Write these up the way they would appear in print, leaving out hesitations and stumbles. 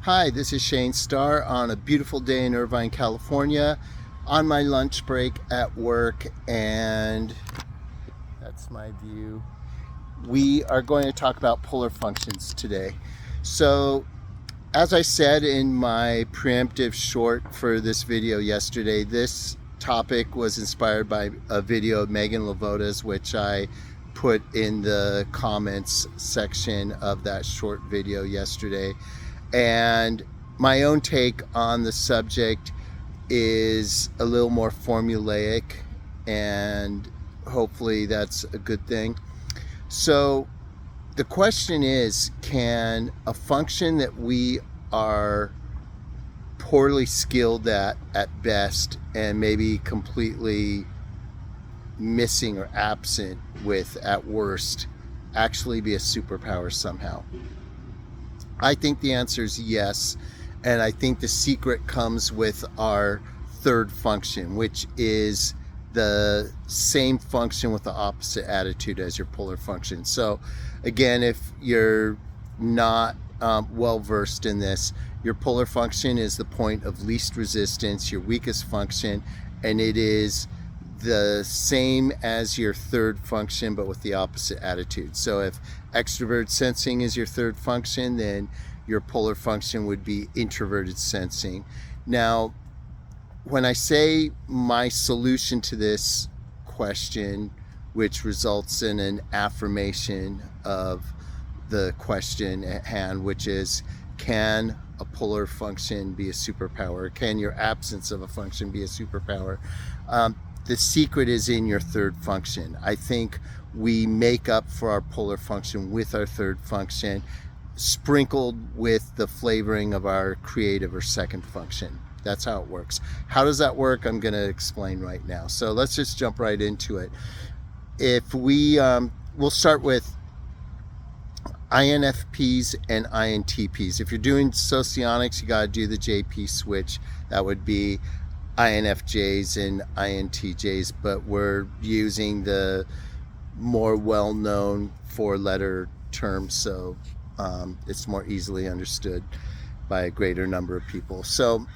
Hi, this is Shane Starr on a beautiful day in Irvine, California, on my lunch break at work, and that's my view. We are going to talk about polar functions today. So, as I said in my preemptive short for this video yesterday, this topic was inspired by a video of Megan Lavota's, which I put in the comments section of that short video yesterday. And my own take on the subject is a little more formulaic, and hopefully that's a good thing. So the question is, can a function that we are poorly skilled at best and maybe completely missing or absent with at worst actually be a superpower somehow? I think the answer is yes, and I think the secret comes with our third function, which is the same function with the opposite attitude as your polar function. So again, if you're not well versed in this, your polar function is the point of least resistance, your weakest function, and it is the same as your third function but with the opposite attitude. So if extroverted sensing is your third function, then your polar function would be introverted sensing. Now, when I say my solution to this question, which results in an affirmation of the question at hand, which is, can a polar function be a superpower? Can your absence of a function be a superpower? The secret is in your third function. I think we make up for our polar function with our third function, sprinkled with the flavoring of our creative or second function. That's how it works. How does that work? I'm going to explain right now. So let's just jump right into it. If we'll start with INFPs and INTPs. If you're doing socionics, you got to do the JP switch. That would be INFJs and INTJs, but we're using the more well-known four-letter term, so it's more easily understood by a greater number of people. So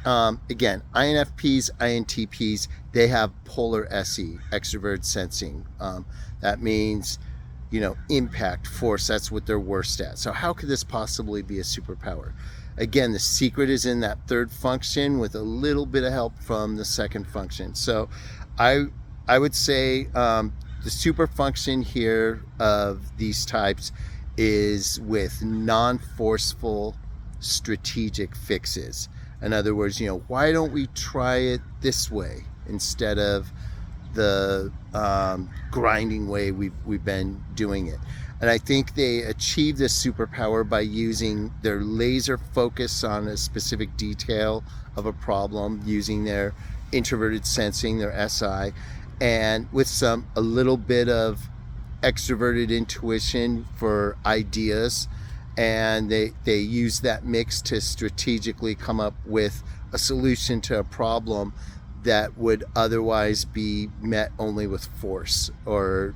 again, INFPs, INTPs, they have polar SE, extroverted sensing. That means, impact, force, that's what they're worst at. So how could this possibly be a superpower? Again, the secret is in that third function with a little bit of help from the second function. So I would say the super function here of these types is with non-forceful strategic fixes. In other words, why don't we try it this way instead of the grinding way we've been doing it? And I think they achieve this superpower by using their laser focus on a specific detail of a problem, using their introverted sensing, their SI, and with a little bit of extroverted intuition for ideas. And they use that mix to strategically come up with a solution to a problem that would otherwise be met only with force or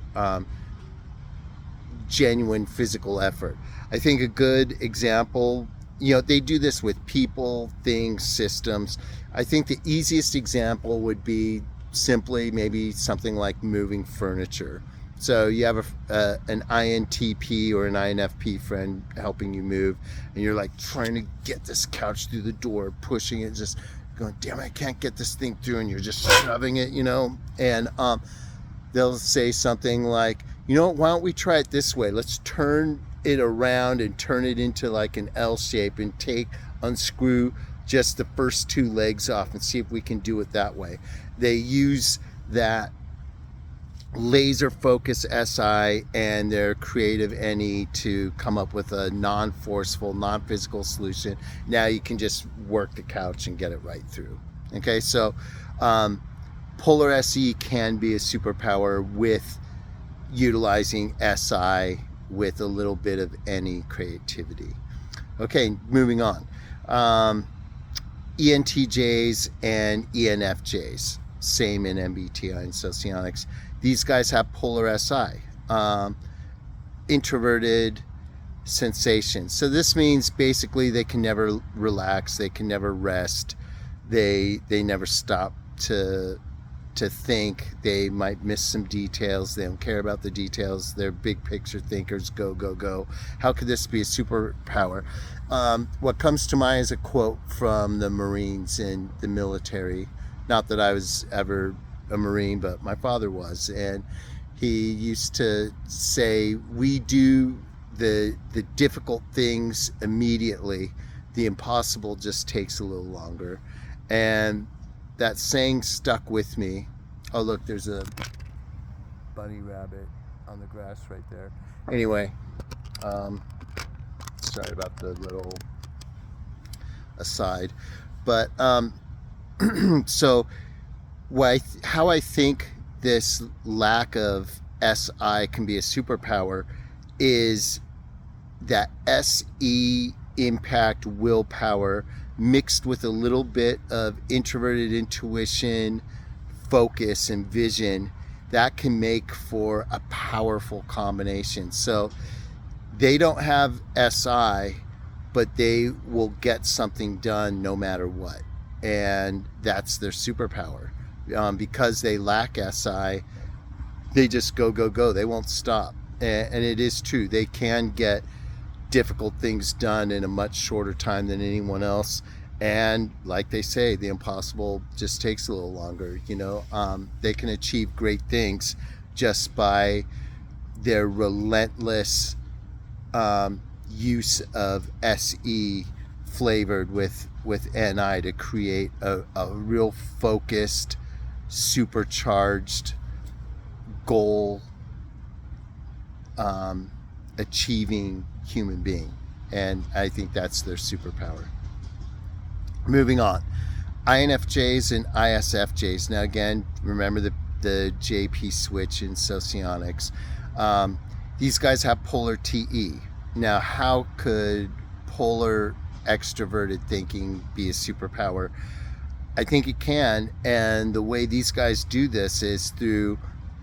genuine physical effort. I think a good example, they do this with people, things, systems. I think the easiest example would be simply maybe something like moving furniture. So you have an INTP or an INFP friend helping you move, and you're like trying to get this couch through the door, pushing it, just going, damn it, I can't get this thing through, and you're just shoving it, and they'll say something like, why don't we try it this way? Let's turn it around and turn it into like an L shape and unscrew just the first two legs off and see if we can do it that way. They use that laser focus SI and their creative NE to come up with a non-forceful, non-physical solution. Now you can just work the couch and get it right through. Okay, so polar SE can be a superpower with utilizing SI with a little bit of NE creativity. Okay, moving on. ENTJs and ENFJs, same in MBTI and socionics. These guys have polar SI, introverted sensation. So this means basically they can never relax, they can never rest, they never stop to think. They might miss some details. They don't care about the details. They're big picture thinkers. Go, go, go. How could this be a superpower? What comes to mind is a quote from the Marines in the military. Not that I was ever a Marine, but my father was. And he used to say, we do the difficult things immediately. The impossible just takes a little longer. And that saying stuck with me. Oh, look, there's a bunny rabbit on the grass right there. Anyway, sorry about the little aside. But so how I think this lack of SI can be a superpower is that SE impact willpower mixed with a little bit of introverted intuition, focus, and vision, that can make for a powerful combination. So they don't have SI, but they will get something done no matter what. And that's their superpower. Because they lack SI, they just go, go, go. They won't stop. And it is true. They can get difficult things done in a much shorter time than anyone else. And like they say, the impossible just takes a little longer. They can achieve great things just by their relentless use of SE flavored with NI to create a real focused, supercharged goal achieving human being. And I think that's their superpower. Moving on, INFJs and ISFJs. Now again, remember the JP switch in socionics. These guys have polar TE. Now how could polar extroverted thinking be a superpower? I think it can, and the way these guys do this is through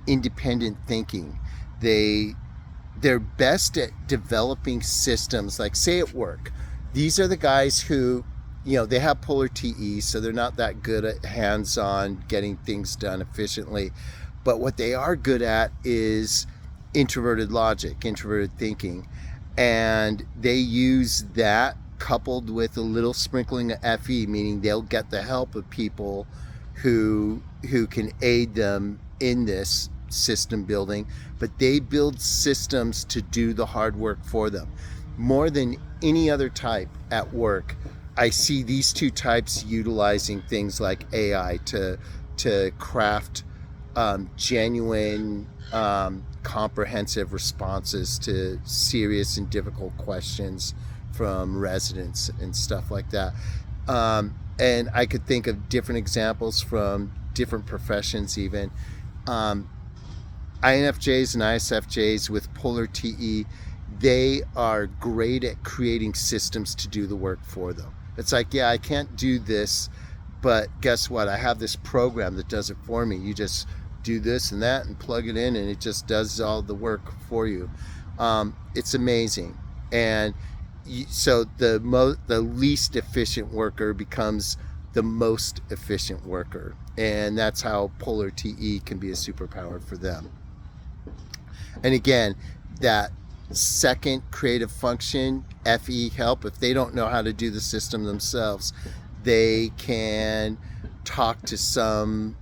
independent thinking. They're best at developing systems, like say at work. These are the guys who, they have polar TE, so they're not that good at hands-on getting things done efficiently. But what they are good at is introverted logic, introverted thinking. And they use that coupled with a little sprinkling of FE, meaning they'll get the help of people who can aid them in this system building, but they build systems to do the hard work for them. More than any other type at work, I see these two types utilizing things like AI to craft genuine, comprehensive responses to serious and difficult questions from residents and stuff like that. And I could think of different examples from different professions even. INFJs and ISFJs with polar TE, they are great at creating systems to do the work for them. It's like, yeah, I can't do this, but guess what? I have this program that does it for me. You just do this and that and plug it in and it just does all the work for you. It's amazing. And so the least efficient worker becomes the most efficient worker. And that's how polar TE can be a superpower for them. And again, that second creative function, FE help, if they don't know how to do the system themselves, they can talk to some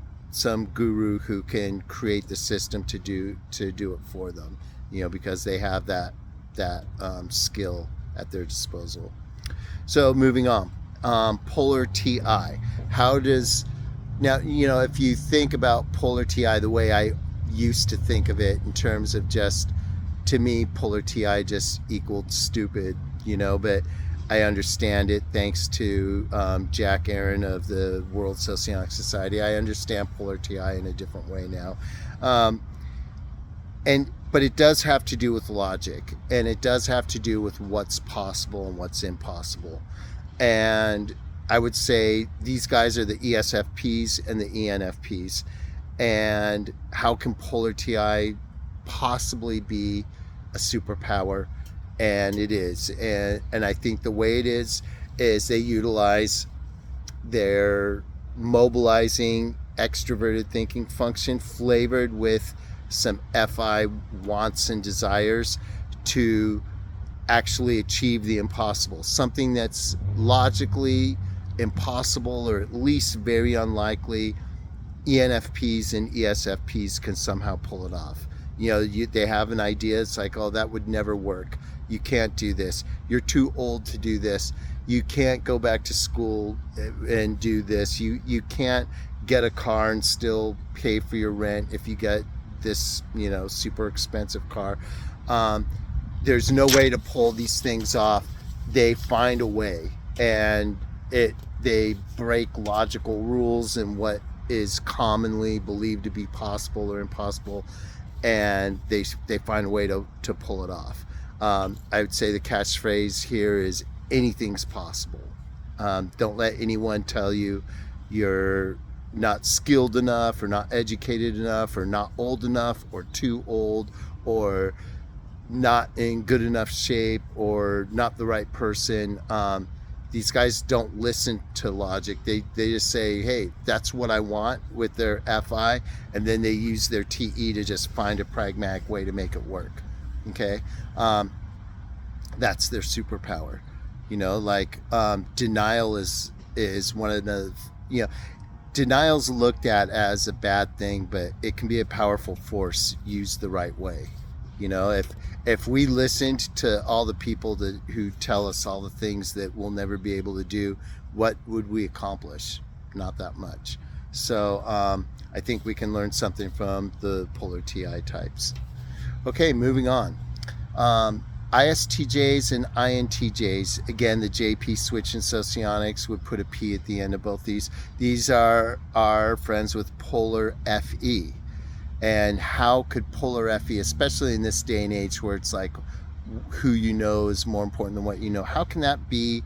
guru who can create the system to do it for them, because they have that skill at their disposal. So moving on, polar TI. Now, if you think about polar TI the way I used to think of it, in terms of just, to me, polar TI just equaled stupid, but I understand it thanks to Jack Aaron of the World Socionic Society. I understand polar TI in a different way now. But it does have to do with logic, and it does have to do with what's possible and what's impossible. And I would say these guys are the ESFPs and the ENFPs. And how can polar TI possibly be a superpower? and it is. And I think the way it is they utilize their mobilizing extroverted thinking function flavored with some FI wants and desires to actually achieve the impossible, something that's logically impossible or at least very unlikely. ENFPs and ESFPs can somehow pull it off. They have an idea. It's like, oh, that would never work. You can't do this. You're too old to do this. You can't go back to school and do this. You can't get a car and still pay for your rent if you get this, super expensive car. There's no way to pull these things off. They find a way, and they break logical rules and what is commonly believed to be possible or impossible, and they find a way to pull it off. I would say the catchphrase here is anything's possible. Don't let anyone tell you you're not skilled enough or not educated enough or not old enough or too old or not in good enough shape or not the right person. These guys don't listen to logic. They just say, hey, that's what I want with their FI, and then they use their TE to just find a pragmatic way to make it work. Okay? That's their superpower. Denial is one of the, denial's looked at as a bad thing, but it can be a powerful force used the right way. If we listened to all the people who tell us all the things that we'll never be able to do, what would we accomplish? Not that much. So I think we can learn something from the polar TI types. Okay, moving on. ISTJs and INTJs, again, the JP switch in socionics would put a P at the end of both these. These are our friends with polar FE. And how could polar FE, especially in this day and age where it's like who you know is more important than what you know, how can that be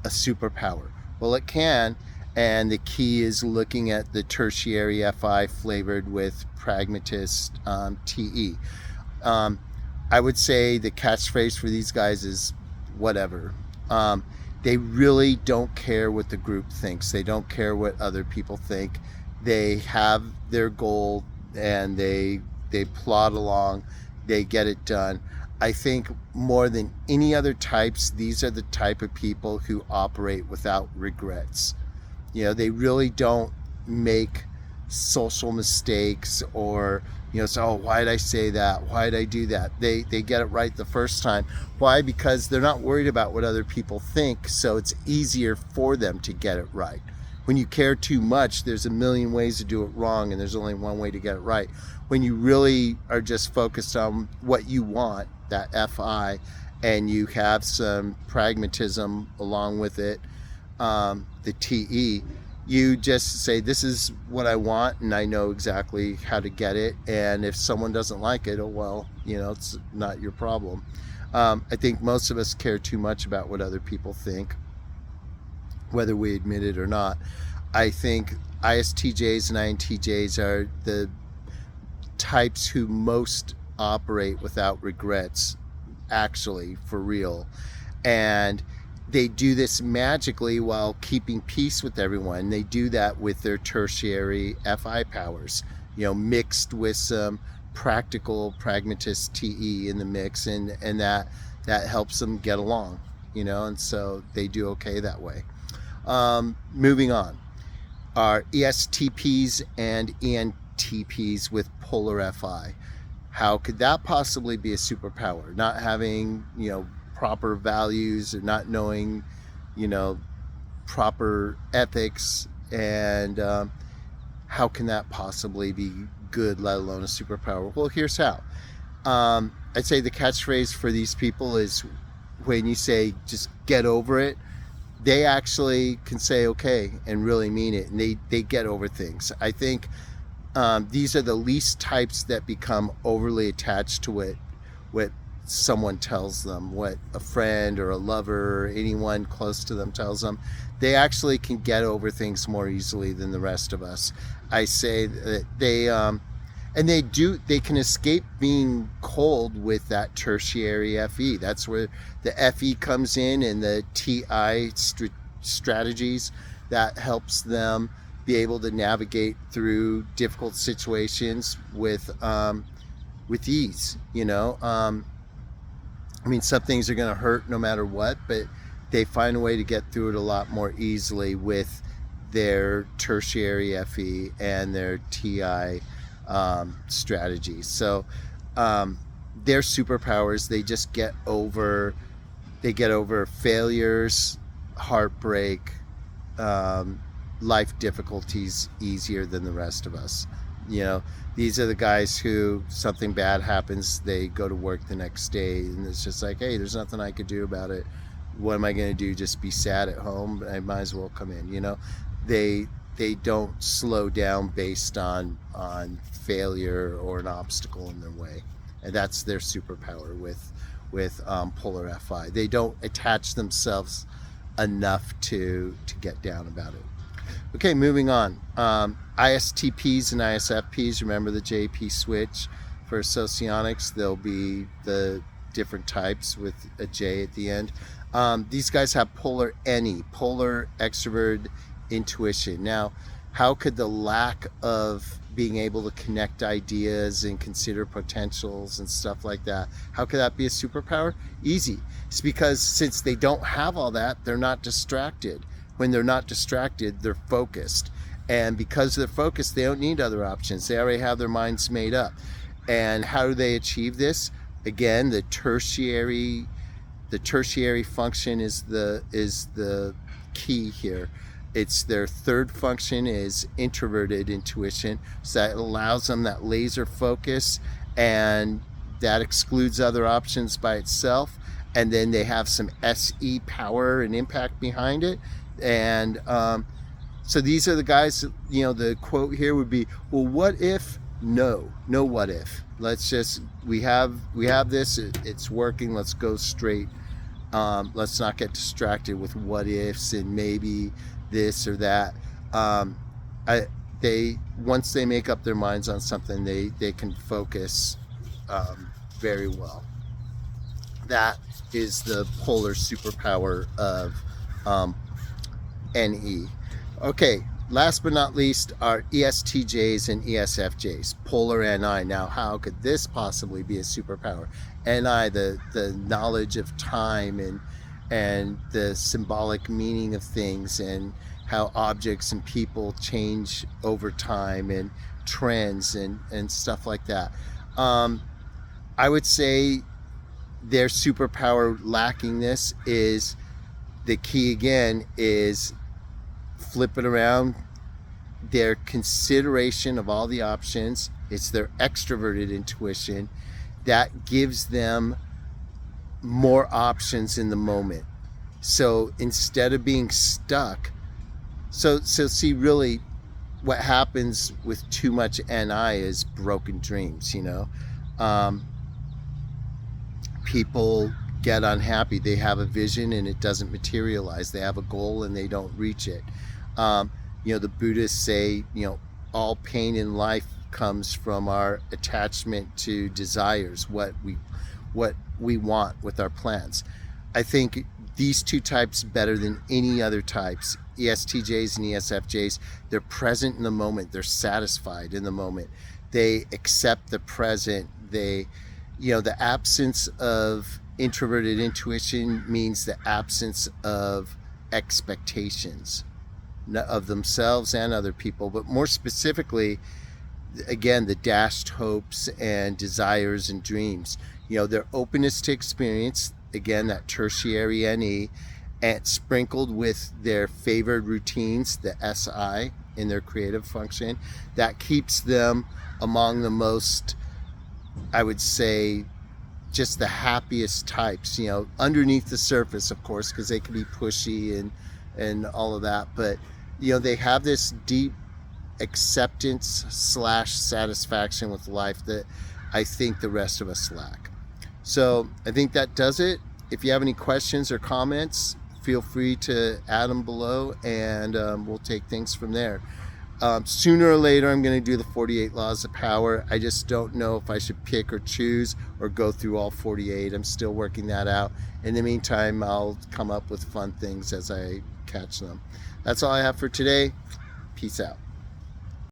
a superpower? Well, it can, and the key is looking at the tertiary FI flavored with pragmatist TE. I would say the catchphrase for these guys is whatever. They really don't care what the group thinks. They don't care what other people think. They have their goal, and they plod along, they get it done. I think more than any other types, these are the type of people who operate without regrets. They really don't make social mistakes or say, oh, why did I say that? Why did I do that? They get it right the first time. Why? Because they're not worried about what other people think, so it's easier for them to get it right. When you care too much, there's a million ways to do it wrong, and there's only one way to get it right. When you really are just focused on what you want, that FI, and you have some pragmatism along with it, the TE, you just say, this is what I want, and I know exactly how to get it, and if someone doesn't like it, oh well, it's not your problem. I think most of us care too much about what other people think, whether we admit it or not. I think ISTJs and INTJs are the types who most operate without regrets, actually, for real. And they do this magically while keeping peace with everyone. They do that with their tertiary FI powers, mixed with some practical pragmatist TE in the mix, and that helps them get along, and so they do okay that way. Moving on, are ESTPs and ENTPs with polar FI. How could that possibly be a superpower? Not having, proper values or not knowing, proper ethics, and how can that possibly be good, let alone a superpower? Well, here's how. I'd say the catchphrase for these people is when you say just get over it, they actually can say okay and really mean it, and they get over things. I think these are the least types that become overly attached to what someone tells them, what a friend or a lover or anyone close to them tells them. They actually can get over things more easily than the rest of us. I say that they and they can escape being cold with that tertiary FE. That's where the FE comes in, and the TI strategies that helps them be able to navigate through difficult situations with ease. I mean, some things are going to hurt no matter what, but they find a way to get through it a lot more easily with their tertiary FE and their TI strategies. So their superpowers, they just get over failures, heartbreak, life difficulties easier than the rest of us. These are the guys who something bad happens, they go to work the next day, and it's just like, hey, there's nothing I could do about it. What am I going to do? Just be sad at home? I might as well come in. They don't slow down based on failure or an obstacle in their way, and that's their superpower with PoLR FI. They don't attach themselves enough to get down about it. Okay, moving on. ISTPs and ISFPs, remember the JP switch for socionics? There'll be the different types with a J at the end. These guys have polar NE, polar extrovert intuition. Now, how could the lack of being able to connect ideas and consider potentials and stuff like that, how could that be a superpower? Easy. It's because since they don't have all that, they're not distracted. When they're not distracted, they're focused. And because they're focused, they don't need other options. They already have their minds made up. And how do they achieve this? Again, the tertiary function is the key here. It's their third function is introverted intuition. So that allows them that laser focus, and that excludes other options by itself. And then they have some SE power and impact behind it. And so these are the guys, the quote here would be, well, what if? No what if. Let's just, we have this, it's working, let's go straight. Let's not get distracted with what ifs and maybe this or that. Once they make up their minds on something, they can focus very well. That is the polar superpower of NE. Okay, last but not least are ESTJs and ESFJs, polar NI. Now, how could this possibly be a superpower? NI, the knowledge of time and the symbolic meaning of things, and how objects and people change over time, and trends and stuff like that. I would say their superpower lacking this is, the key again is flip it around, their consideration of all the options. It's their extroverted intuition that gives them more options in the moment. So instead of being stuck, so see, really what happens with too much NI is broken dreams. People get unhappy. They have a vision and it doesn't materialize. They have a goal and they don't reach it. The Buddhists say, all pain in life comes from our attachment to desires, what we want with our plans. I think these two types better than any other types, ESTJs and ESFJs, they're present in the moment. They're satisfied in the moment. They accept the present. The absence of introverted intuition means the absence of expectations of themselves and other people, but more specifically, again, the dashed hopes and desires and dreams. Their openness to experience, again, that tertiary NE, and sprinkled with their favored routines, the SI in their creative function, that keeps them among the most, I would say, just the happiest types, underneath the surface, of course, because they can be pushy and all of that, but they have this deep acceptance / satisfaction with life that I think the rest of us lack. So I think that does it. If you have any questions or comments, feel free to add them below, and we'll take things from there. Sooner or later, I'm going to do the 48 laws of power. I just don't know if I should pick or choose or go through all 48. I'm still working that out. In the meantime, I'll come up with fun things as I catch them. That's all I have for today. Peace out.